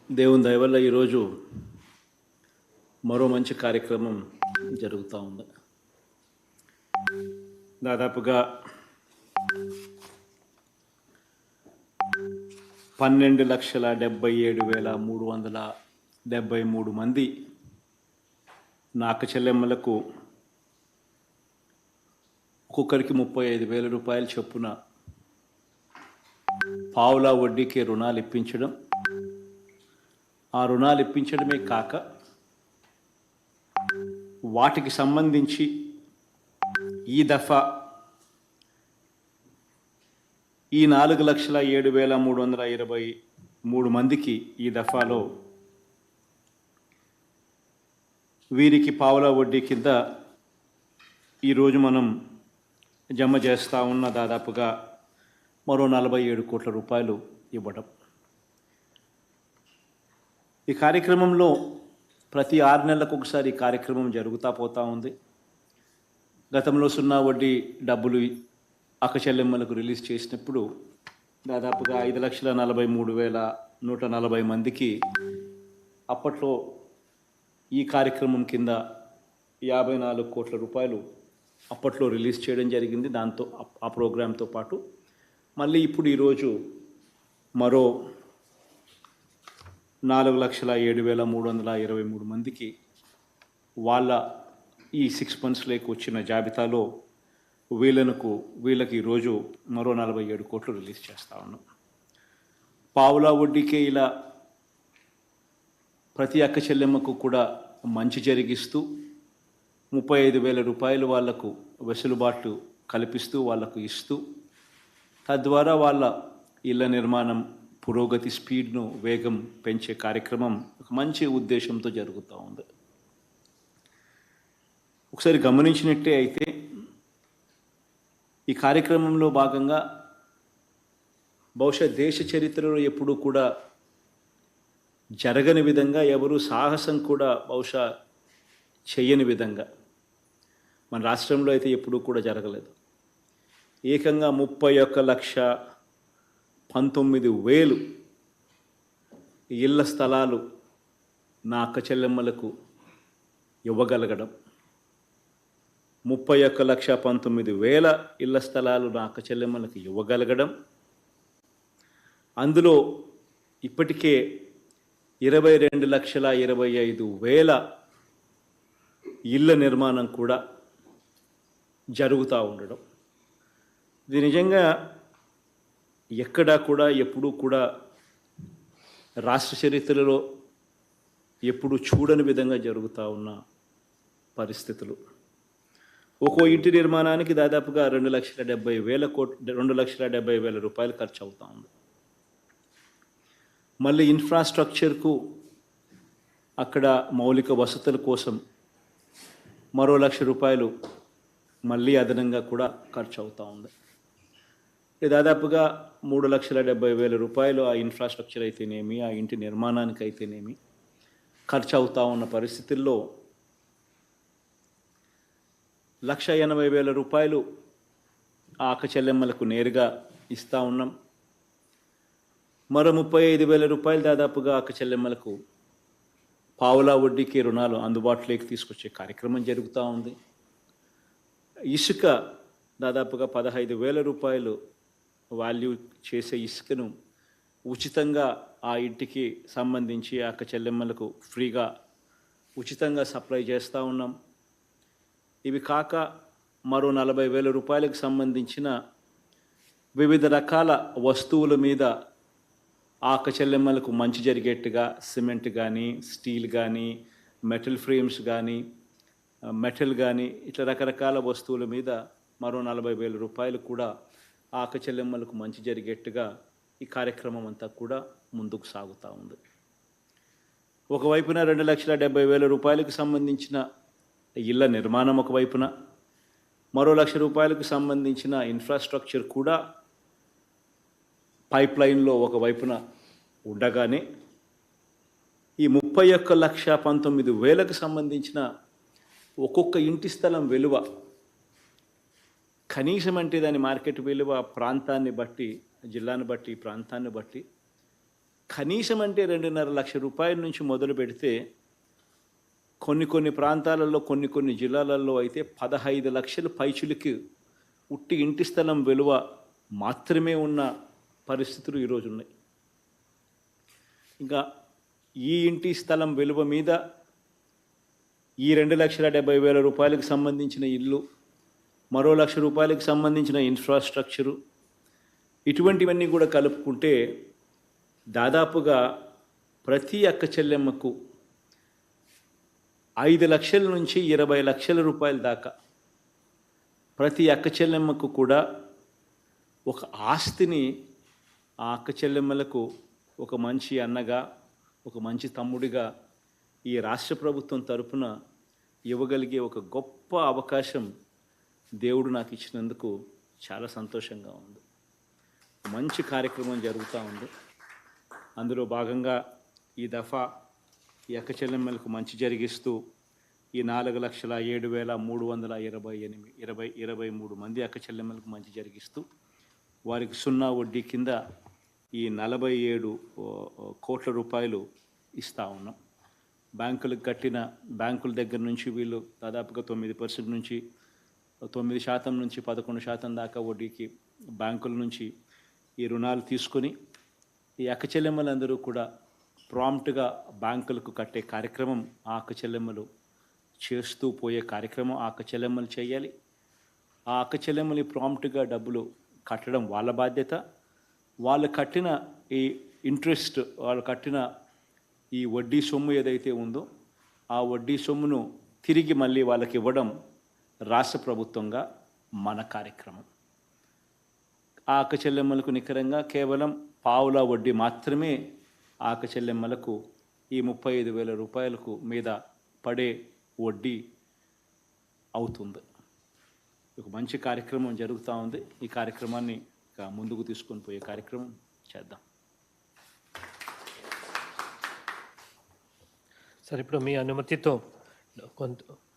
దేవుని దయ వల్ల ఈరోజు మరో మంచి కార్యక్రమం జరుగుతూ ఉంది. దాదాపుగా 12,77,373 మంది నా అక్క చెల్లెమ్మలకు ఒక్కొక్కరికి 35,000 రూపాయలు చొప్పున పావులా వడ్డీకి రుణాలు ఇప్పించడం, ఆ రుణాలు ఇప్పించడమే కాక వాటికి సంబంధించి ఈ దఫా ఈ 4,07,323 మందికి ఈ దఫాలో వీరికి పావులా వడ్డీ కింద ఈరోజు మనం జమ చేస్తూ ఉన్న దాదాపుగా మరో 47 కోట్ల రూపాయలు ఇవ్వడం. ఈ కార్యక్రమంలో ప్రతి 6 నెలలకు ఒకసారి ఈ కార్యక్రమం జరుగుతూ పోతూ ఉంది. గతంలో సున్నా వడ్డీ డబ్బులు అక్క చెల్లెమ్మలకు రిలీజ్ చేసినప్పుడు దాదాపుగా 5,43,140 మందికి అప్పట్లో ఈ కార్యక్రమం కింద 54 కోట్ల రూపాయలు అప్పట్లో రిలీజ్ చేయడం జరిగింది. దాంతో ఆ ప్రోగ్రాంతో పాటు మళ్ళీ ఇప్పుడు ఈరోజు మరో 4,07,323 మందికి వాళ్ళ ఈ 6 మంత్స్లోకి వచ్చిన జాబితాలో వీళ్ళకి ఈరోజు మరో 47 కోట్లు రిలీజ్ చేస్తూ ఉన్నాం. పావులా వడ్డీకే ఇలా ప్రతి అక్క చెల్లెమ్మకు కూడా మంచి జరిగిస్తూ 35,000 రూపాయలు వాళ్లకు వెసులుబాటు కల్పిస్తూ వాళ్లకు ఇస్తూ తద్వారా వాళ్ళ ఇళ్ల నిర్మాణం పురోగతి స్పీడ్ను వేగం పెంచే కార్యక్రమం ఒక మంచి ఉద్దేశంతో జరుగుతూ ఉంది. ఒకసారి గమనించినట్టే అయితే ఈ కార్యక్రమంలో భాగంగా బహుశా దేశ చరిత్రలో ఎప్పుడూ కూడా జరగని విధంగా, ఎవరు సాహసం కూడా బహుశా చెయ్యని విధంగా మన రాష్ట్రంలో అయితే ఎప్పుడూ కూడా జరగలేదు. ఏకంగా 31,19,000 ఇళ్ల స్థలాలు నా అక్క చెల్లెమ్మలకు ఇవ్వగలగడం, 31,19,000 ఇళ్ల స్థలాలు నా అక్క చెల్లెమ్మలకు ఇవ్వగలగడం, అందులో ఇప్పటికే 22,25,000 ఇళ్ల నిర్మాణం కూడా జరుగుతూ ఉండడం, ఇది నిజంగా ఎక్కడా కూడా ఎప్పుడూ కూడా రాష్ట్ర చరిత్రలో ఎప్పుడు చూడని విధంగా జరుగుతూ ఉన్న పరిస్థితులు. ఒక్కో ఇంటి నిర్మాణానికి దాదాపుగా 2,70,000 రూపాయలు ఖర్చు అవుతూ ఉంది. మళ్ళీ ఇన్ఫ్రాస్ట్రక్చర్కు అక్కడ మౌలిక వసతుల కోసం మరో 1,00,000 రూపాయలు మళ్ళీ అదనంగా కూడా ఖర్చు అవుతూ ఉంది. దాదాపుగా 3,70,000 రూపాయలు ఆ ఇన్ఫ్రాస్ట్రక్చర్ అయితేనేమి, ఆ ఇంటి నిర్మాణానికి అయితేనేమి ఖర్చు అవుతూ ఉన్న పరిస్థితుల్లో 1,80,000 రూపాయలు ఆ అక్క చెల్లెమ్మలకు నేరుగా ఇస్తూ ఉన్నాం. మరో 35,000 రూపాయలు దాదాపుగా అక్క చెల్లెమ్మలకు పావులా వడ్డీకి రుణాలు అందుబాటులోకి తీసుకొచ్చే కార్యక్రమం జరుగుతూ ఉంది. ఇసుక దాదాపుగా 15,000 రూపాయలు వాల్యూ చేసే ఇసుకను ఉచితంగా ఆ ఇంటికి సంబంధించి అక్క చెల్లెమ్మలకు ఫ్రీగా ఉచితంగా సప్లై చేస్తూ ఉన్నాం. ఇవి కాక మరో 40,000 రూపాయలకు సంబంధించిన వివిధ రకాల వస్తువుల మీద ఆ అక్క చెల్లెమ్మలకు మంచి జరిగేట్టుగా సిమెంట్ కానీ, స్టీల్ కానీ, మెటల్ ఫ్రేమ్స్ కానీ, మెటల్ కానీ, ఇట్లా రకరకాల వస్తువుల మీద మరో 40,000 రూపాయలు కూడా ఆ అక్క చెల్లెమ్మలకు మంచి జరిగేట్టుగా ఈ కార్యక్రమం అంతా కూడా ముందుకు సాగుతూ ఉంది. ఒకవైపున 2,70,000 రూపాయలకు సంబంధించిన ఇళ్ల నిర్మాణం ఒకవైపున, మరో 1,00,000 రూపాయలకు సంబంధించిన ఇన్ఫ్రాస్ట్రక్చర్ కూడా పైప్ లైన్లో ఒకవైపున ఉండగానే ఈ 31,19,000కు సంబంధించిన ఒక్కొక్క ఇంటి స్థలం విలువ కనీసం అంటే దాని మార్కెట్ విలువ ప్రాంతాన్ని బట్టి, జిల్లాను బట్టి, ప్రాంతాన్ని బట్టి కనీసం అంటే 2.5 లక్షల రూపాయల నుంచి మొదలు పెడితే కొన్ని ప్రాంతాలలో కొన్ని జిల్లాలలో అయితే 15 లక్షల పైచులకి ఉట్టి ఇంటి స్థలం విలువ మాత్రమే ఉన్న పరిస్థితులు ఈరోజు ఉన్నాయి. ఇంకా ఈ ఇంటి స్థలం విలువ మీద ఈ 2,70,000 రూపాయలకు సంబంధించిన ఇల్లు, మరో 1,00,000 రూపాయలకు సంబంధించిన ఇన్ఫ్రాస్ట్రక్చరు, ఇటువంటివన్నీ కూడా కలుపుకుంటే దాదాపుగా ప్రతి అక్క చెల్లెమ్మకు 5 లక్షల నుంచి 20 లక్షల రూపాయల దాకా ప్రతి అక్క చెల్లెమ్మకు కూడా ఒక ఆస్తిని ఆ అక్క చెల్లెమ్మలకు ఒక మంచి అన్నగా, ఒక మంచి తమ్ముడిగా ఈ రాష్ట్ర ప్రభుత్వం తరపున ఇవ్వగలిగే ఒక గొప్ప అవకాశం దేవుడు నాకు ఇచ్చినందుకు చాలా సంతోషంగా ఉంది. మంచి కార్యక్రమం జరుగుతూ ఉంది. అందులో భాగంగా ఈ దఫా ఈ అక్క చెల్లెమ్మలకు మంచి జరిగిస్తూ ఈ 4,07,323 మంది అక్క చెల్లెమ్మలకు మంచి జరిగిస్తూ వారికి 0 వడ్డీ కింద ఈ 47 కోట్ల రూపాయలు ఇస్తూ ఉన్నాం. బ్యాంకుల దగ్గర నుంచి వీళ్ళు దాదాపుగా 9% నుంచి 9% నుంచి 11% దాకా వడ్డీకి బ్యాంకుల నుంచి ఈ రుణాలు తీసుకొని ఈ అక్క చెల్లెమ్మలందరూ కూడా ప్రాంప్ట్గా బ్యాంకులకు కట్టే కార్యక్రమం ఆ అక్క చెల్లెమ్మలు చేస్తూ పోయే కార్యక్రమం ఆ అక్క చెల్లెమ్మలు చేయాలి. ఆ అక్క చెల్లెమ్మని ప్రాంప్ట్గా డబ్బులు కట్టడం వాళ్ళ బాధ్యత. వాళ్ళు కట్టిన ఈ ఇంట్రెస్ట్, వాళ్ళు కట్టిన ఈ వడ్డీ సొమ్ము ఏదైతే ఉందో ఆ వడ్డీ సొమ్మును తిరిగి మళ్ళీ వాళ్ళకి ఇవ్వడం రాష్ట్ర ప్రభుత్వంగా మన కార్యక్రమం. ఆ అక్క చెల్లెమ్మలకు నికరంగా కేవలం పావుల వడ్డీ మాత్రమే ఆ అక్క చెల్లెమ్మలకు ఈ 35,000 రూపాయలకు మీద పడే వడ్డీ అవుతుంది. ఒక మంచి కార్యక్రమం జరుగుతూ ఉంది. ఈ కార్యక్రమాన్ని ముందుకు తీసుకొని పోయే కార్యక్రమం చేద్దాం. సార్, ఇప్పుడు మీ అనుమతితో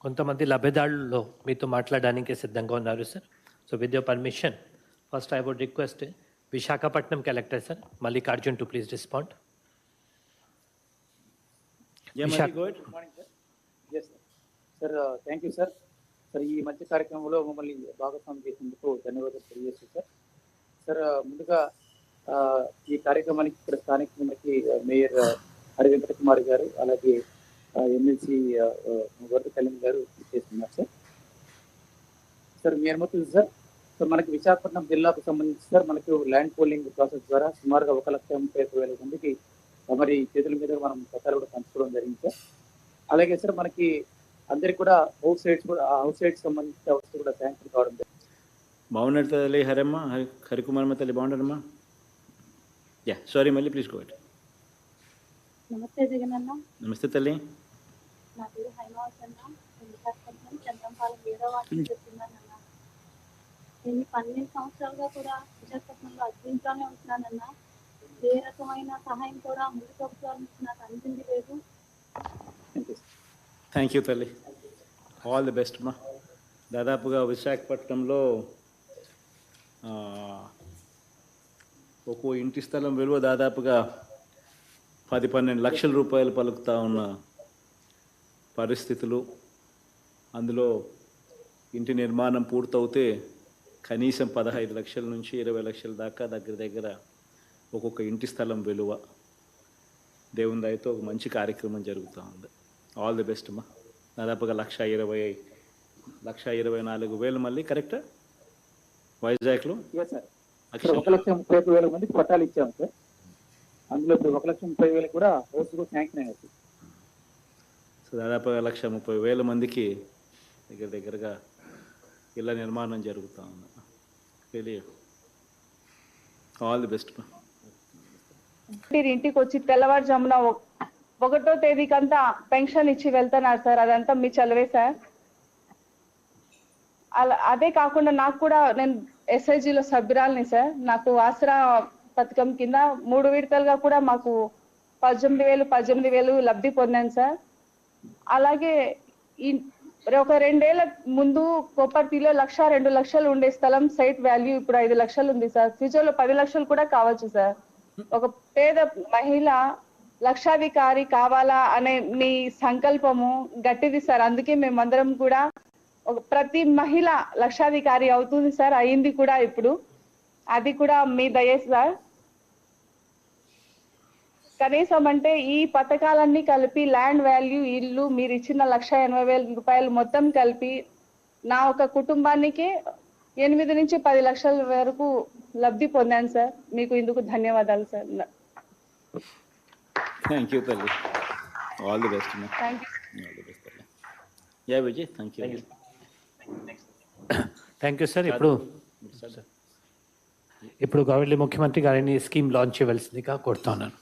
కొంతమంది లబ్ధిదారులు మీతో మాట్లాడడానికి సిద్ధంగా ఉన్నారు sir. So with your permission, first I would request Visakhapatnam collector sir Mallikarjun to please respond. Sir, thank you sir. Sir, ఈ మంచి కార్యక్రమంలో మమ్మల్ని భాగస్వామ్యం చేసినందుకు ధన్యవాదాలు తెలియజేస్తాను సార్. సార్, ముందుగా ఈ కార్యక్రమానికి ఇక్కడ స్థానిక మేయర్ హరి వెంకట కుమార్ గారు, అలాగే ఎమ్మెల్సీ వరద కళ్యాణ్ గారు చేస్తున్నారు సార్. సార్, మీ అనుమతి సార్. సో మనకి విశాఖపట్నం జిల్లాకు సంబంధించి సార్ మనకు ల్యాండ్ పోలింగ్ ప్రాసెస్ ద్వారా సుమారుగా 1,35,000 మందికి మరి చేతుల మీద మనం పత్రాలు కూడా పంచుకోవడం జరిగింది సార్. అలాగే సార్ మనకి అందరికి కూడా హౌస్ సైట్స్ సంబంధించిన వస్తువు కూడా శాంక్షన్ కావడం జరిగింది. బాగున్నారు తల్లి హరమ్మ, హరికుమారమ్మ తల్లి బాగుంటారమ్మా. సారీ, మళ్ళీ ప్లీజ్ గో. నమస్తే జగనన్న. నమస్తే తల్లి. నా పేరు హైమావతి అన్న. విశాఖపట్నం చంద్రంపాలెం 7వ వార్డు చెప్తున్నానన్న. నేను 12 సంవత్సరాలుగా కూడా విశాఖపట్నంలో అద్భుతంగానే ఉంటున్నానన్న. ఏ రకమైన సహాయం కూడా ముందు ప్రభుత్వాల నుంచి నాకు అందింది లేదు. థ్యాంక్ యూ తల్లి. ఆల్ ది బెస్ట్ అమ్మా. దాదాపుగా విశాఖపట్నంలో ఒక్కో ఇంటి స్థలం విలువ దాదాపుగా 10-12 లక్షల రూపాయలు పలుకుతూ ఉన్న పరిస్థితులు. అందులో ఇంటి నిర్మాణం పూర్తవుతే కనీసం 15 లక్షల నుంచి 20 లక్షల దాకా దగ్గర ఒక్కొక్క ఇంటి స్థలం విలువ. దేవుని దయతో ఒక మంచి కార్యక్రమం జరుగుతూ ఉంది. ఆల్ ది బెస్ట్ అమ్మా. దాదాపుగా 1,24,000 మళ్ళీ కరెక్టా వైజాగ్లో? సార్, 1,31,000 మందికి పట్టాలు ఇచ్చాము సార్. అందులో ఇప్పుడు 1,30,000 కూడా హౌస్ కూడా శాంక్షన్ అయ్యాయి. సో దాదాపుగా 1,30,000 మందికి దగ్గరగా ఇళ్ళ నిర్మాణం జరుగుతూ ఉంది. All the best. మీరు ఇంటికి వచ్చి తెల్లవారుజామున 1వ తేదీకంతా పెన్షన్ ఇచ్చి వెళ్తున్నారు సార్. అదంతా మీ చలవే సార్. అదే కాకుండా నాకు కూడా, నేను ఎస్ఐజిలో సభ్యురాలని సార్. నాకు ఆసరా పథకం కింద 3 విడతలుగా కూడా మాకు 18,000 లబ్ధి పొందాను సార్. అలాగే ఒక 2 ఏళ్ల ముందు కోపర్తిలో 1,02,00,000 ఉండే స్థలం సైట్ వాల్యూ ఇప్పుడు 5 లక్షలు ఉంది సార్. ఫ్యూచర్లో 10 లక్షలు కూడా కావచ్చు సార్. ఒక పేద మహిళ లక్షాధికారి కావాలా అనే మీ సంకల్పము గట్టిది సార్. అందుకే మేమందరం కూడా ప్రతి మహిళ లక్షాధికారి అవుతుంది సార్, అయింది కూడా ఇప్పుడు. అది కూడా మీ దయ సార్. కనీసం అంటే ఈ పథకాలన్నీ కలిపి ల్యాండ్ వాల్యూ, ఇల్లు, మీరు ఇచ్చిన 1,80,000 రూపాయలు మొత్తం కలిపి నా ఒక కుటుంబానికి 8 నుంచి 10 లక్షల వరకు లబ్ధి పొందాను సార్. మీకు ఇందుకు ధన్యవాదాలు సార్. థ్యాంక్ యూ తల్లి. All the best. Thank you. All the best తల్లి. Yeah Vijay, thank you. Thank you sir. ఇప్పుడు గౌరవ ముఖ్యమంత్రి గారిని స్కీమ్ లాంచ్ చేయవలసిందిగా కోరుతా ఉన్నాను.